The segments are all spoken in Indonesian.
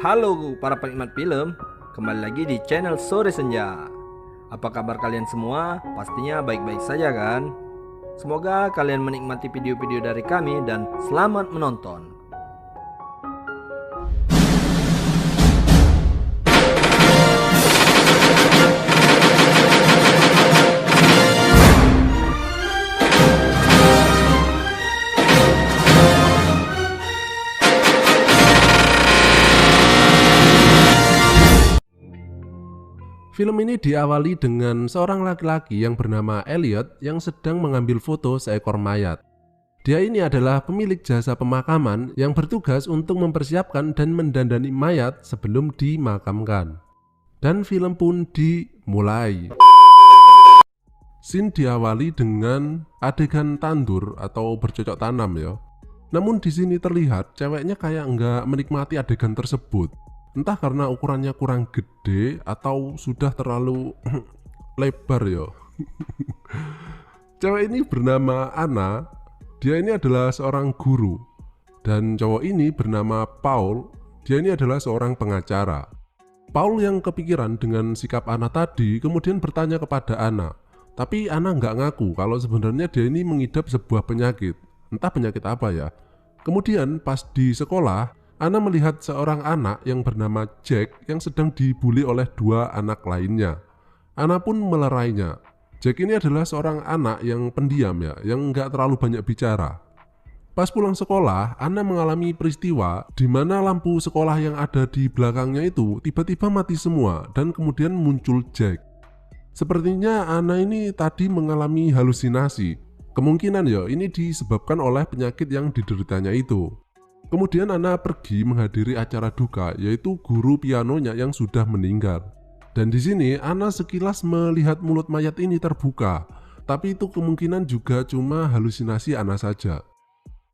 Halo para penikmat film, kembali lagi di channel Sore Senja. Apa kabar kalian semua? Pastinya baik-baik saja kan? Semoga kalian menikmati video-video dari kami dan selamat menonton. Film ini diawali dengan seorang laki-laki yang bernama Elliot yang sedang mengambil foto seekor mayat. Dia ini adalah pemilik jasa pemakaman yang bertugas untuk mempersiapkan dan mendandani mayat sebelum dimakamkan. Dan film pun dimulai. Scene diawali dengan adegan tandur atau bercocok tanam ya. Namun di sini terlihat ceweknya kayak nggak menikmati adegan tersebut. Entah karena ukurannya kurang gede atau sudah terlalu lebar ya. Cewek ini bernama Anna. Dia ini adalah seorang guru. Dan cowok ini bernama Paul. Dia ini adalah seorang pengacara. Paul yang kepikiran dengan sikap Anna tadi kemudian bertanya kepada Anna. Tapi Anna nggak ngaku kalau sebenarnya dia ini mengidap sebuah penyakit. Entah penyakit apa ya. Kemudian pas di sekolah, Anna melihat seorang anak yang bernama Jack yang sedang dibully oleh dua anak lainnya. Anna pun melerainya. Jack ini adalah seorang anak yang pendiam ya, yang nggak terlalu banyak bicara. Pas pulang sekolah, Anna mengalami peristiwa di mana lampu sekolah yang ada di belakangnya itu tiba-tiba mati semua dan kemudian muncul Jack. Sepertinya Anna ini tadi mengalami halusinasi. Kemungkinan ya ini disebabkan oleh penyakit yang dideritanya itu. Kemudian Anna pergi menghadiri acara duka, yaitu guru pianonya yang sudah meninggal. Dan di sini Anna sekilas melihat mulut mayat ini terbuka, tapi itu kemungkinan juga cuma halusinasi Anna saja.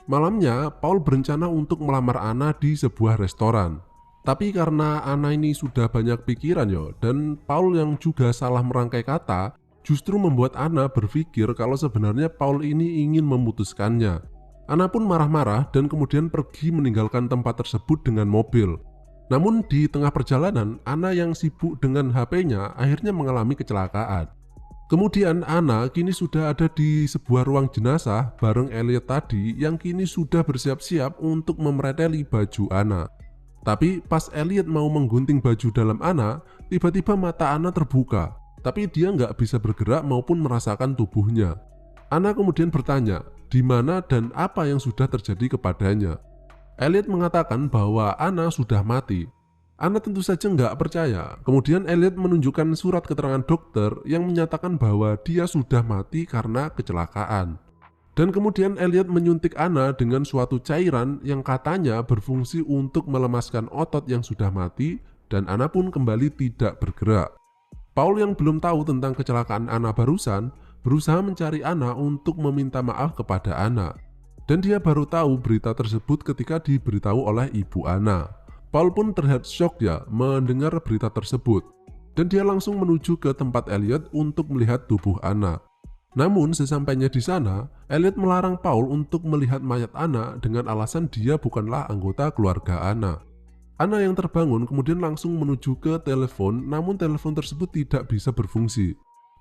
Malamnya, Paul berencana untuk melamar Anna di sebuah restoran. Tapi karena Anna ini sudah banyak pikiran ya, dan Paul yang juga salah merangkai kata, justru membuat Anna berpikir kalau sebenarnya Paul ini ingin memutuskannya. Anna pun marah-marah dan kemudian pergi meninggalkan tempat tersebut dengan mobil. Namun di tengah perjalanan, Anna yang sibuk dengan HP-nya akhirnya mengalami kecelakaan. Kemudian Anna kini sudah ada di sebuah ruang jenazah bareng Elliot tadi yang kini sudah bersiap-siap untuk memreteli baju Anna. Tapi pas Elliot mau menggunting baju dalam Anna, tiba-tiba mata Anna terbuka. Tapi dia nggak bisa bergerak maupun merasakan tubuhnya. Anna kemudian bertanya, di mana dan apa yang sudah terjadi kepadanya. Elliot mengatakan bahwa Anna sudah mati. Anna tentu saja nggak percaya. Kemudian Elliot menunjukkan surat keterangan dokter yang menyatakan bahwa dia sudah mati karena kecelakaan. Dan kemudian Elliot menyuntik Anna dengan suatu cairan yang katanya berfungsi untuk melemaskan otot yang sudah mati, dan Anna pun kembali tidak bergerak. Paul yang belum tahu tentang kecelakaan Anna barusan berusaha mencari Anna untuk meminta maaf kepada Anna. Dan dia baru tahu berita tersebut ketika diberitahu oleh ibu Anna. Paul pun terlihat shock ya mendengar berita tersebut. Dan dia langsung menuju ke tempat Elliot untuk melihat tubuh Anna. Namun sesampainya di sana, Elliot melarang Paul untuk melihat mayat Anna dengan alasan dia bukanlah anggota keluarga Anna. Anna yang terbangun kemudian langsung menuju ke telepon, namun telepon tersebut tidak bisa berfungsi.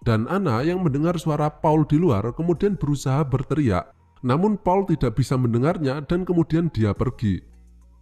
Dan Anna yang mendengar suara Paul di luar kemudian berusaha berteriak, namun Paul tidak bisa mendengarnya dan kemudian dia pergi.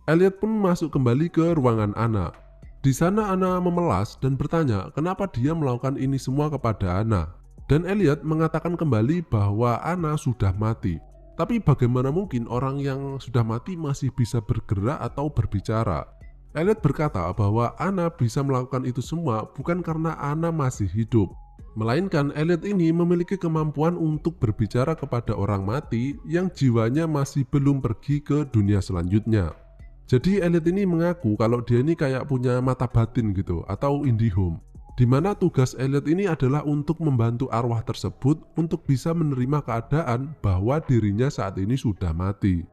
Elliot pun masuk kembali ke ruangan Anna. Di sana Anna memelas dan bertanya kenapa dia melakukan ini semua kepada Anna. Dan Elliot mengatakan kembali bahwa Anna sudah mati. Tapi bagaimana mungkin orang yang sudah mati masih bisa bergerak atau berbicara? Elliot berkata bahwa Anna bisa melakukan itu semua bukan karena Anna masih hidup. Melainkan Elliot ini memiliki kemampuan untuk berbicara kepada orang mati yang jiwanya masih belum pergi ke dunia selanjutnya. Jadi Elliot ini mengaku kalau dia ini kayak punya mata batin gitu atau indihome. Dimana tugas Elliot ini adalah untuk membantu arwah tersebut untuk bisa menerima keadaan bahwa dirinya saat ini sudah mati.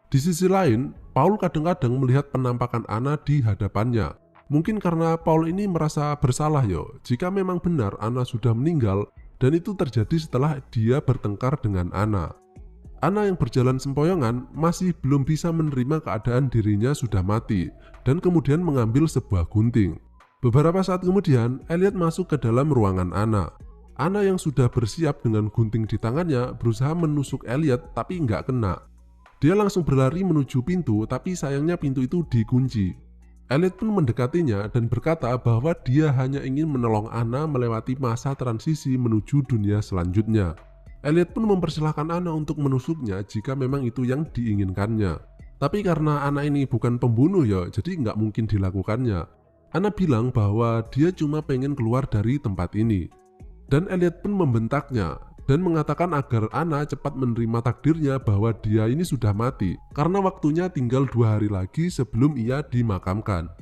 Di sisi lain, Paul kadang-kadang melihat penampakan Anna di hadapannya. Mungkin karena Paul ini merasa bersalah yo, jika memang benar Anna sudah meninggal dan itu terjadi setelah dia bertengkar dengan Anna. Ana yang berjalan sempoyongan masih belum bisa menerima keadaan dirinya sudah mati dan kemudian mengambil sebuah gunting. Beberapa saat kemudian, Elliot masuk ke dalam ruangan Ana. Ana yang sudah bersiap dengan gunting di tangannya berusaha menusuk Elliot tapi nggak kena. Dia langsung berlari menuju pintu tapi sayangnya pintu itu dikunci. Elliot pun mendekatinya dan berkata bahwa dia hanya ingin menolong Ana melewati masa transisi menuju dunia selanjutnya. Elliot pun mempersilahkan Ana untuk menusuknya jika memang itu yang diinginkannya. Tapi karena Ana ini bukan pembunuh ya, jadi nggak mungkin dilakukannya. Ana bilang bahwa dia cuma pengen keluar dari tempat ini. Dan Elliot pun membentaknya dan mengatakan agar Ana cepat menerima takdirnya bahwa dia ini sudah mati karena waktunya tinggal 2 hari lagi sebelum ia dimakamkan.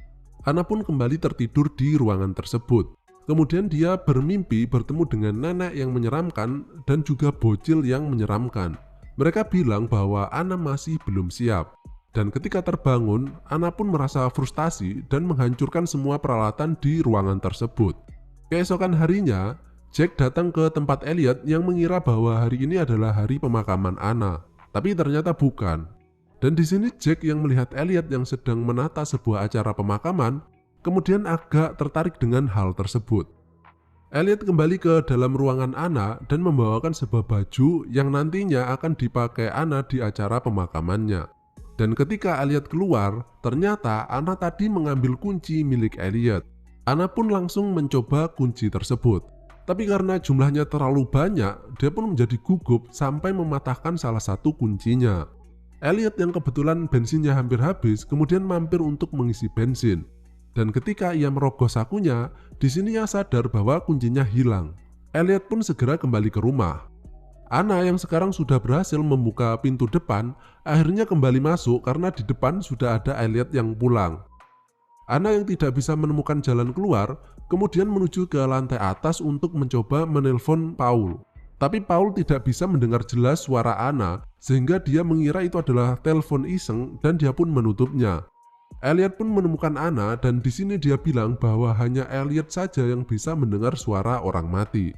Ana pun kembali tertidur di ruangan tersebut. Kemudian dia bermimpi bertemu dengan nenek yang menyeramkan dan juga bocil yang menyeramkan. Mereka bilang bahwa Ana masih belum siap. Dan ketika terbangun, Ana pun merasa frustasi dan menghancurkan semua peralatan di ruangan tersebut. Keesokan harinya, Jack datang ke tempat Elliot yang mengira bahwa hari ini adalah hari pemakaman Ana. Tapi ternyata bukan. Dan di sini Jack yang melihat Elliot yang sedang menata sebuah acara pemakaman, kemudian agak tertarik dengan hal tersebut. Elliot kembali ke dalam ruangan Ana dan membawakan sebuah baju yang nantinya akan dipakai Ana di acara pemakamannya. Dan ketika Elliot keluar, ternyata Ana tadi mengambil kunci milik Elliot. Ana pun langsung mencoba kunci tersebut. Tapi karena jumlahnya terlalu banyak, dia pun menjadi gugup sampai mematahkan salah satu kuncinya. Elliot yang kebetulan bensinnya hampir habis, kemudian mampir untuk mengisi bensin. Dan ketika ia merogoh sakunya, di sini ia sadar bahwa kuncinya hilang. Elliot pun segera kembali ke rumah. Ana yang sekarang sudah berhasil membuka pintu depan, akhirnya kembali masuk karena di depan sudah ada Elliot yang pulang. Ana yang tidak bisa menemukan jalan keluar, kemudian menuju ke lantai atas untuk mencoba menelpon Paul. Tapi Paul tidak bisa mendengar jelas suara Ana, sehingga dia mengira itu adalah telepon iseng dan dia pun menutupnya. Elliot pun menemukan Ana dan di sini dia bilang bahwa hanya Elliot saja yang bisa mendengar suara orang mati.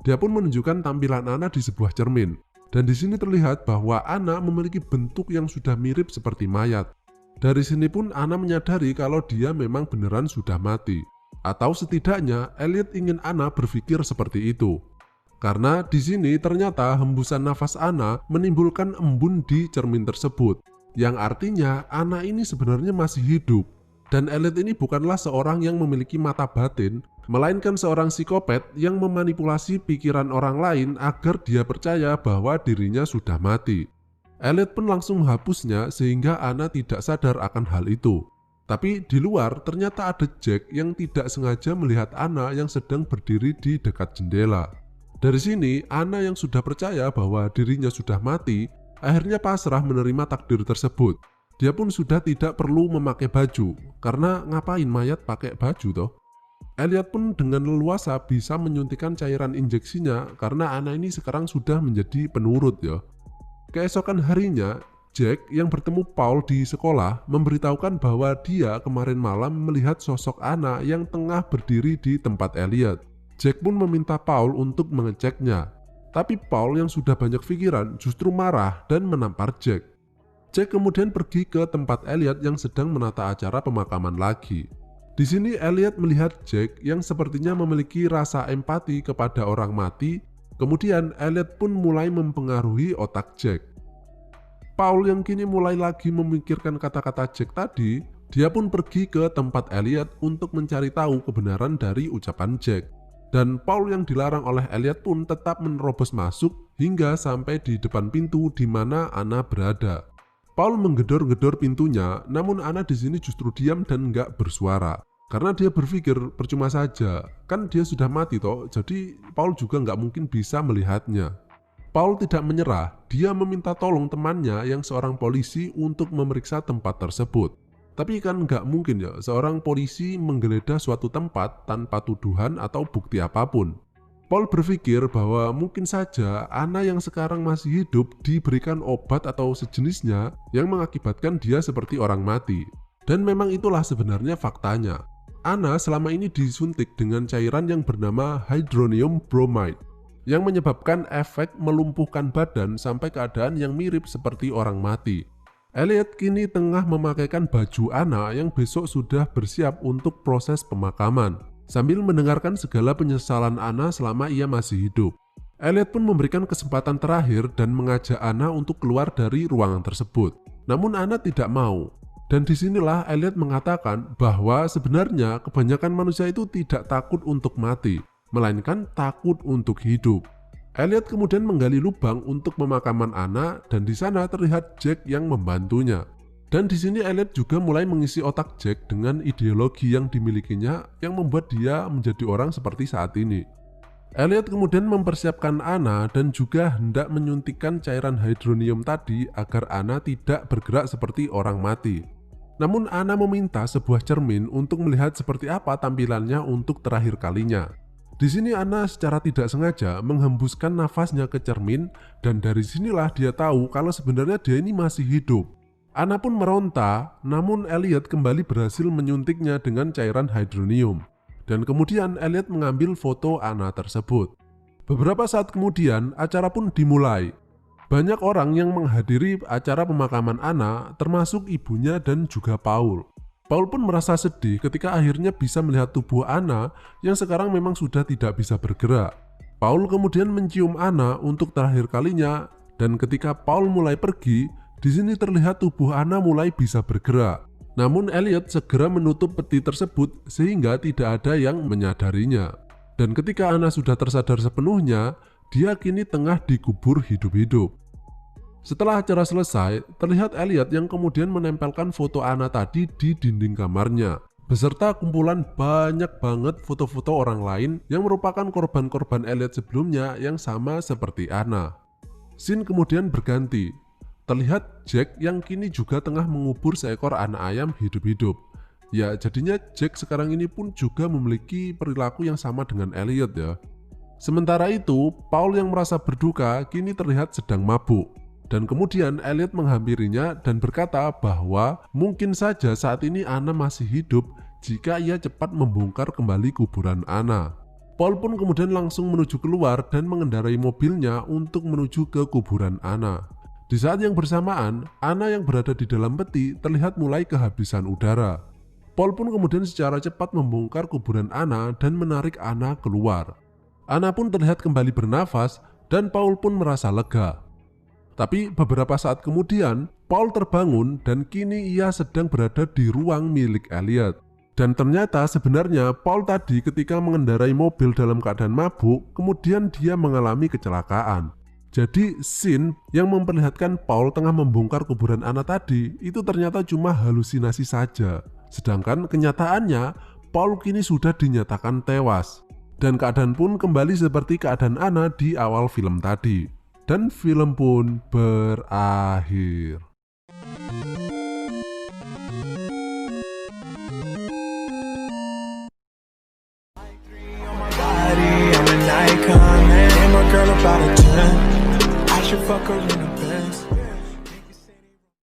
Dia pun menunjukkan tampilan Ana di sebuah cermin dan di sini terlihat bahwa Ana memiliki bentuk yang sudah mirip seperti mayat. Dari sini pun Ana menyadari kalau dia memang beneran sudah mati. Atau setidaknya Elliot ingin Ana berpikir seperti itu. Karena di sini ternyata hembusan nafas Ana menimbulkan embun di cermin tersebut. Yang artinya Ana ini sebenarnya masih hidup. Dan Elliot ini bukanlah seorang yang memiliki mata batin, melainkan seorang psikopat yang memanipulasi pikiran orang lain agar dia percaya bahwa dirinya sudah mati. Elliot pun langsung menghapusnya sehingga Ana tidak sadar akan hal itu. Tapi di luar ternyata ada Jack yang tidak sengaja melihat Ana yang sedang berdiri di dekat jendela. Dari sini Ana yang sudah percaya bahwa dirinya sudah mati, akhirnya pasrah menerima takdir tersebut. Dia pun sudah tidak perlu memakai baju, karena ngapain mayat pakai baju toh? Elliot pun dengan leluasa bisa menyuntikkan cairan injeksinya karena Ana ini sekarang sudah menjadi penurut ya. Keesokan harinya, Jack yang bertemu Paul di sekolah memberitahukan bahwa dia kemarin malam melihat sosok Ana yang tengah berdiri di tempat Elliot. Jack pun meminta Paul untuk mengeceknya. Tapi Paul yang sudah banyak pikiran justru marah dan menampar Jack. Jack kemudian pergi ke tempat Elliot yang sedang menata acara pemakaman lagi. Di sini Elliot melihat Jack yang sepertinya memiliki rasa empati kepada orang mati. Kemudian Elliot pun mulai mempengaruhi otak Jack. Paul yang kini mulai lagi memikirkan kata-kata Jack tadi, dia pun pergi ke tempat Elliot untuk mencari tahu kebenaran dari ucapan Jack. Dan Paul yang dilarang oleh Elliot pun tetap menerobos masuk hingga sampai di depan pintu di mana Ana berada. Paul menggedor-gedor pintunya, namun Ana di sini justru diam dan nggak bersuara. Karena dia berpikir percuma saja, kan dia sudah mati toh, jadi Paul juga nggak mungkin bisa melihatnya. Paul tidak menyerah, dia meminta tolong temannya yang seorang polisi untuk memeriksa tempat tersebut. Tapi kan nggak mungkin ya seorang polisi menggeledah suatu tempat tanpa tuduhan atau bukti apapun. Paul berpikir bahwa mungkin saja Ana yang sekarang masih hidup diberikan obat atau sejenisnya yang mengakibatkan dia seperti orang mati. Dan memang itulah sebenarnya faktanya. Ana selama ini disuntik dengan cairan yang bernama hydronium bromide. yang menyebabkan efek melumpuhkan badan sampai keadaan yang mirip seperti orang mati. Elliot kini tengah memakaikan baju Anna yang besok sudah bersiap untuk proses pemakaman, sambil mendengarkan segala penyesalan Anna selama ia masih hidup. Elliot pun memberikan kesempatan terakhir dan mengajak Anna untuk keluar dari ruangan tersebut. Namun Anna tidak mau. Dan disinilah Elliot mengatakan bahwa sebenarnya kebanyakan manusia itu tidak takut untuk mati, melainkan takut untuk hidup. Elliot kemudian menggali lubang untuk pemakaman Anna dan di sana terlihat Jack yang membantunya. Dan di sini Elliot juga mulai mengisi otak Jack dengan ideologi yang dimilikinya yang membuat dia menjadi orang seperti saat ini. Elliot kemudian mempersiapkan Anna dan juga hendak menyuntikkan cairan hydronium tadi agar Anna tidak bergerak seperti orang mati. Namun Anna meminta sebuah cermin untuk melihat seperti apa tampilannya untuk terakhir kalinya. Di sini Anna secara tidak sengaja menghembuskan nafasnya ke cermin dan dari sinilah dia tahu kalau sebenarnya dia ini masih hidup. Anna pun meronta, namun Elliot kembali berhasil menyuntiknya dengan cairan hydronium. Dan kemudian Elliot mengambil foto Anna tersebut. Beberapa saat kemudian acara pun dimulai. Banyak orang yang menghadiri acara pemakaman Anna, termasuk ibunya dan juga Paul. Paul pun merasa sedih ketika akhirnya bisa melihat tubuh Anna yang sekarang memang sudah tidak bisa bergerak. Paul kemudian mencium Anna untuk terakhir kalinya dan ketika Paul mulai pergi, di sini terlihat tubuh Anna mulai bisa bergerak. Namun Elliot segera menutup peti tersebut sehingga tidak ada yang menyadarinya. Dan ketika Anna sudah tersadar sepenuhnya, dia kini tengah dikubur hidup-hidup. Setelah acara selesai, terlihat Elliot yang kemudian menempelkan foto Anna tadi di dinding kamarnya, beserta kumpulan banyak banget foto-foto orang lain yang merupakan korban-korban Elliot sebelumnya yang sama seperti Anna. Scene kemudian berganti. Terlihat Jack yang kini juga tengah mengubur seekor anak ayam hidup-hidup. Ya, jadinya Jack sekarang ini pun juga memiliki perilaku yang sama dengan Elliot ya. Sementara itu, Paul yang merasa berduka kini terlihat sedang mabuk. Dan kemudian Elliot menghampirinya dan berkata bahwa mungkin saja saat ini Anna masih hidup jika ia cepat membongkar kembali kuburan Anna. Paul pun kemudian langsung menuju keluar dan mengendarai mobilnya untuk menuju ke kuburan Anna. Di saat yang bersamaan, Anna yang berada di dalam peti terlihat mulai kehabisan udara. Paul pun kemudian secara cepat membongkar kuburan Anna dan menarik Anna keluar. Anna pun terlihat kembali bernafas dan Paul pun merasa lega. Tapi beberapa saat kemudian, Paul terbangun dan kini ia sedang berada di ruang milik Elliot. Dan ternyata sebenarnya Paul tadi ketika mengendarai mobil dalam keadaan mabuk, kemudian dia mengalami kecelakaan. Jadi scene yang memperlihatkan Paul tengah membongkar kuburan Anna tadi itu ternyata cuma halusinasi saja. Sedangkan kenyataannya Paul kini sudah dinyatakan tewas. Dan keadaan pun kembali seperti keadaan Anna di awal film tadi. Dan film pun berakhir. I'm an icon, man. Damn, a girl about a 10. I should fuck her in the bed.